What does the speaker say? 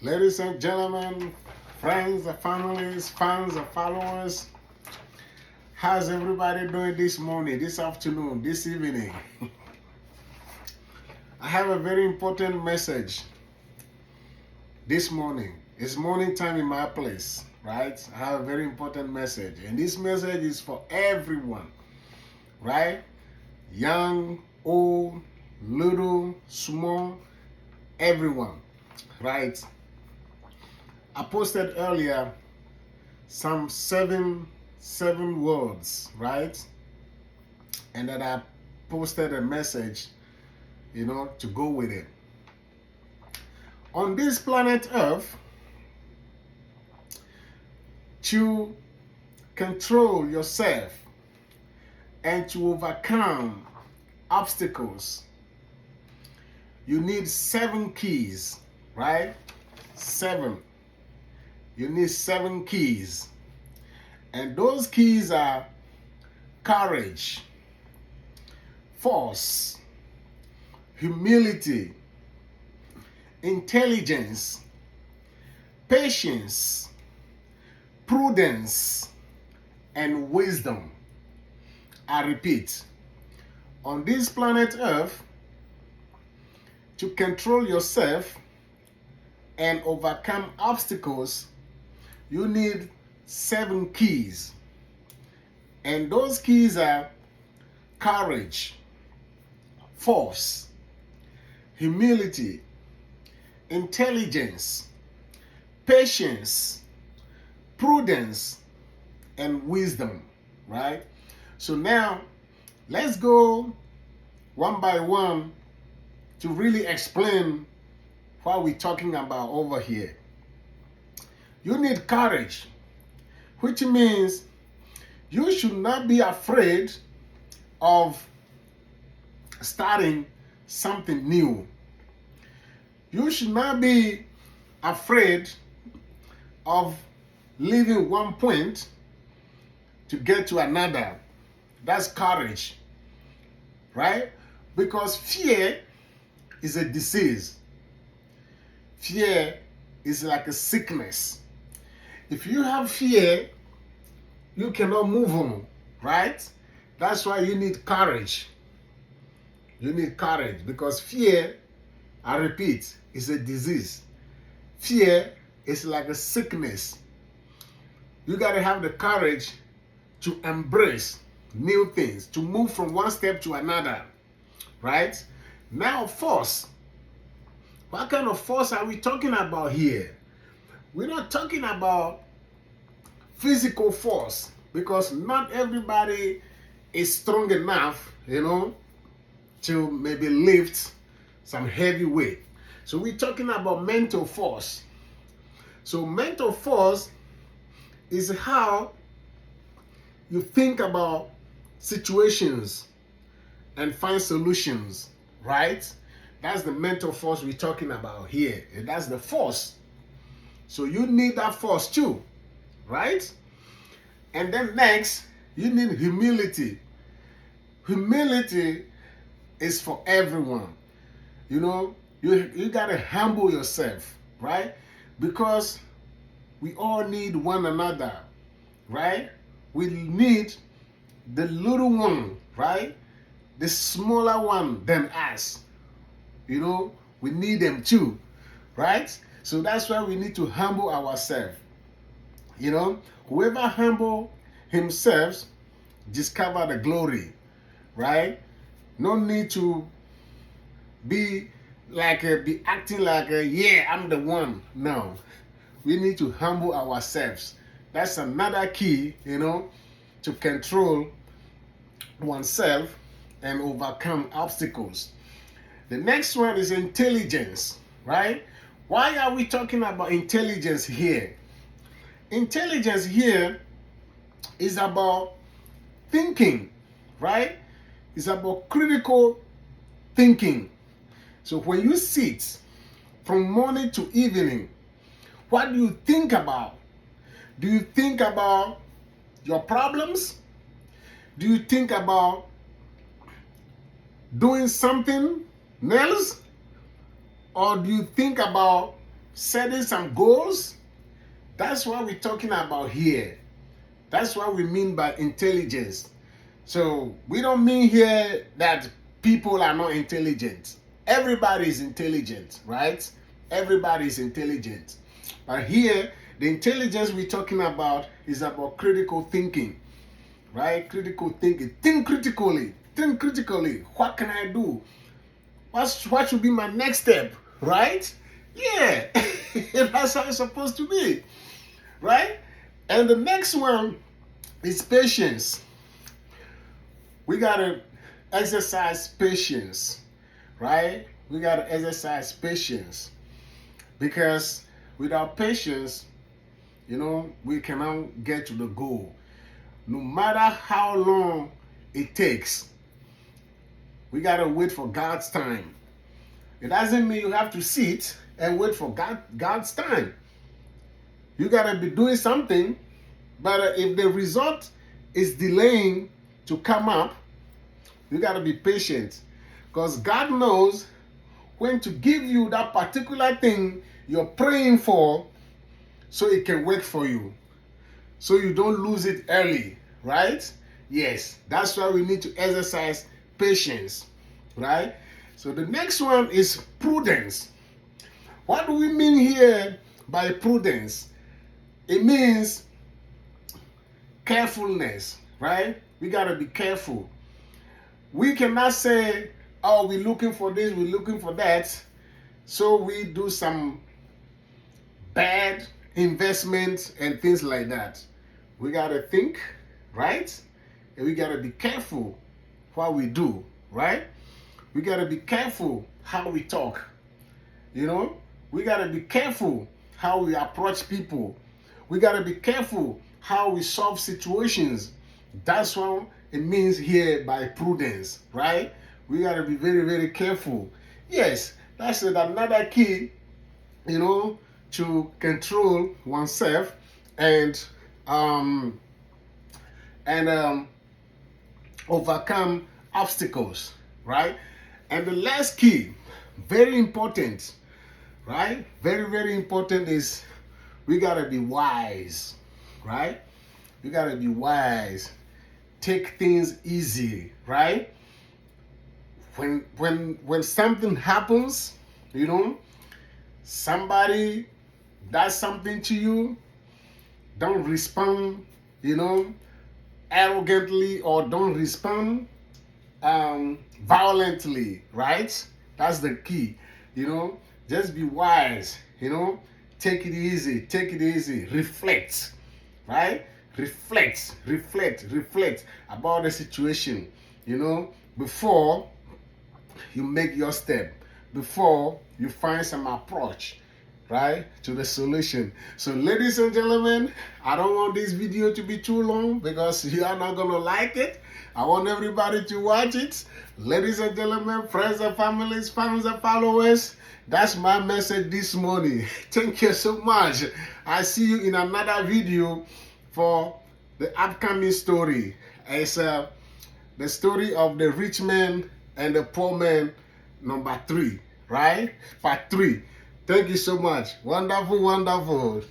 Ladies and gentlemen, friends, families, fans, followers, how's everybody doing this morning, this afternoon, this evening? I have a very important message this morning. It's morning time in my place, right? I have a very important message, and this message is for everyone, right? Young, old, little, small, everyone, right? I posted earlier some seven words, right? And then I posted a message, to go with it. On this planet Earth, to control yourself and to overcome obstacles, you need 7 keys, right? 7. You need 7 keys. And those keys are courage, force, humility, intelligence, patience, prudence, and wisdom. I repeat, on this planet Earth, to control yourself and overcome obstacles, you need 7 keys. And those keys are courage, force, humility, intelligence, patience, prudence, and wisdom, right? So now, let's go one by one to really explain what we're talking about over here. You need courage, which means you should not be afraid of starting something new. You should not be afraid of leaving one point to get to another. That's courage, right? Because fear is a disease. Fear is like a sickness. If you have fear, you cannot move on, right? That's why you need courage. You need courage because fear, I repeat, is a disease. Fear is like a sickness. You got to have the courage to embrace new things, to move from one step to another, right? Now, force. What kind of force are we talking about here? We're not talking about physical force because not everybody is strong enough, to maybe lift some heavy weight. So we're talking about mental force. So mental force is how you think about situations and find solutions, right? That's the mental force we're talking about here. And that's the force. So you need that force too, right? And then next, you need humility. Humility is for everyone. You got to humble yourself, right? Because we all need one another, right? We need the little one, right? The smaller one than us. We need them too, right? So that's why we need to humble ourselves. Whoever humble himself discover the glory, right? No need to be acting like yeah, I'm the one. No, we need to humble ourselves. That's another key, to control oneself and overcome obstacles. The next one is intelligence, right? Why are we talking about intelligence here? Intelligence here is about thinking, right? It's about critical thinking. So when you sit from morning to evening, what do you think about? Do you think about your problems? Do you think about doing something else? Or do you think about setting some goals. That's what we're talking about here. That's what we mean by intelligence. So we don't mean here that people are not intelligent. Everybody is intelligent, right? Everybody is intelligent. But here, the intelligence we're talking about is about critical thinking, right? Critical thinking. Think critically. Think critically. What can I do? What should be my next step, right? Yeah, that's how it's supposed to be, right? And the next one is patience. We gotta exercise patience, right? We gotta exercise patience because without patience, we cannot get to the goal. No matter how long it takes, we gotta wait for God's time. It doesn't mean you have to sit and wait for God's time. You gotta be doing something, but if the result is delaying to come up, you gotta be patient, because God knows when to give you that particular thing you're praying for, so it can work for you, so you don't lose it early, right? Yes, that's why we need to exercise patience, right? So the next one is prudence. What do we mean here by prudence? It means carefulness, right? We gotta be careful. We cannot say, oh, we're looking for this, we're looking for that, so we do some bad investments and things like that. We gotta think, right? And we gotta be careful what we do, right? We gotta be careful how we talk. We gotta be careful how we approach people. We gotta be careful how we solve situations. That's what it means here by prudence, right? We gotta be very, very careful. Yes, that's another key, to control oneself and overcome obstacles, right? And the last key, very important, right? Very, very important, is we gotta be wise, right? We gotta be wise. Take things easy, right? When something happens, somebody does something to you, don't respond, arrogantly, or don't respond violently, right? That's the key. Just be wise. Take it easy. Reflect, right? Reflect about the situation, before you make your step, before you find some approach, right, to the solution. So ladies and gentlemen, I don't want this video to be too long because you are not gonna like it. I want everybody to watch it. Ladies and gentlemen, friends and families, fans and followers, that's my message this morning. Thank you so much. I see you in another video for the upcoming story. It's the story of the rich man and the poor man, number 3, right? Part 3. Thank you so much. Wonderful.